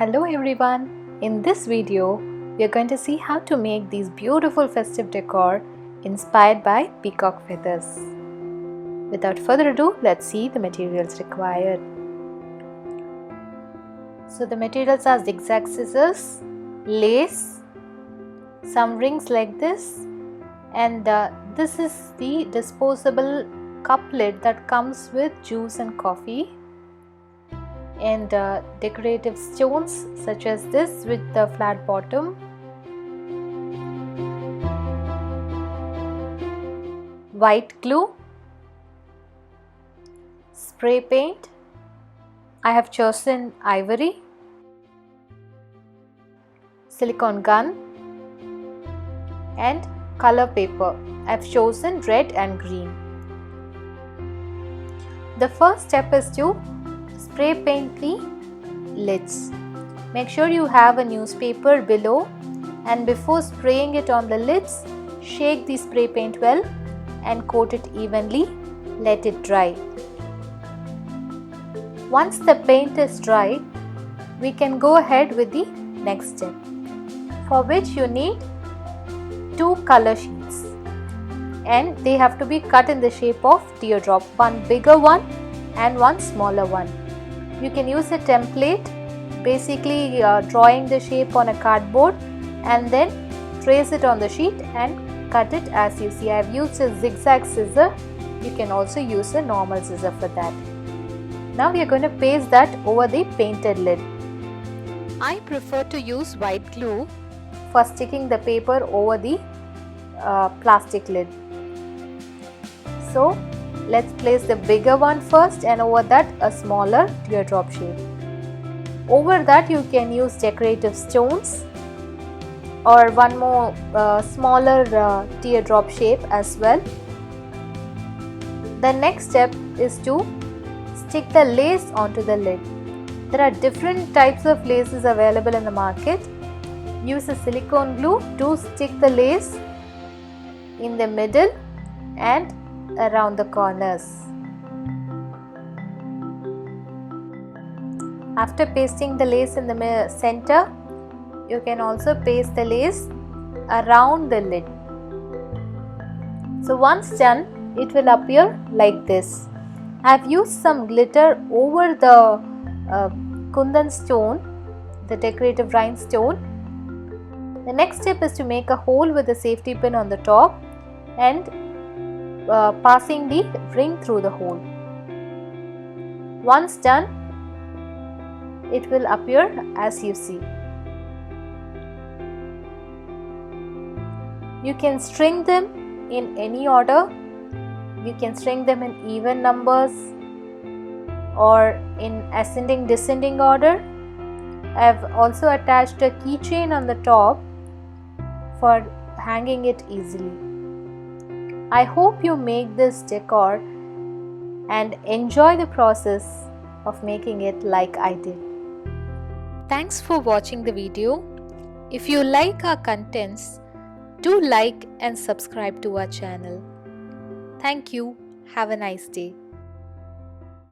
Hello everyone! In this video, we are going to see how to make these beautiful festive decor inspired by peacock feathers. Without further ado, let's see the materials required. So the materials are zigzag scissors, lace, some rings like this, and this is the disposable cup lid that comes with juice and coffee, and decorative stones such as this with the flat bottom, white glue, spray paint. I have chosen ivory, silicone gun, and color paper. I have chosen red and green. The first step is to spray paint the lids. Make sure you have a newspaper below, and before spraying it on the lids, shake the spray paint well and coat it evenly. Let it dry. Once the paint is dry, we can go ahead with the next step, for which you need 2 color sheets, and they have to be cut in the shape of teardrop, one bigger one and one smaller one. You can use a template, basically drawing the shape on a cardboard and then trace it on the sheet and cut it as you see. I have used a zigzag scissor. You can also use a normal scissor for that. Now we are going to paste that over the painted lid. I prefer to use white glue for sticking the paper over the plastic lid. So let's place the bigger one first, and over that a smaller teardrop shape. Over that you can use decorative stones or one more smaller teardrop shape as well. The next step is to stick the lace onto the lid. There are different types of laces available in the market. Use a silicone glue to stick the lace in the middle and around the corners. After pasting the lace in the center, you can also paste the lace around the lid. So once done, it will appear like this. I have used some glitter over the kundan stone, the decorative rhinestone. The next step is to make a hole with a safety pin on the top and passing the ring through the hole. Once done, it will appear as you see. You can string them in any order. You can string them in even numbers or in ascending descending order. I have also attached a keychain on the top for hanging it easily. I hope you make this decor and enjoy the process of making it like I did. Thanks for watching the video. If you like our contents, do like and subscribe to our channel. Thank you. Have a nice day.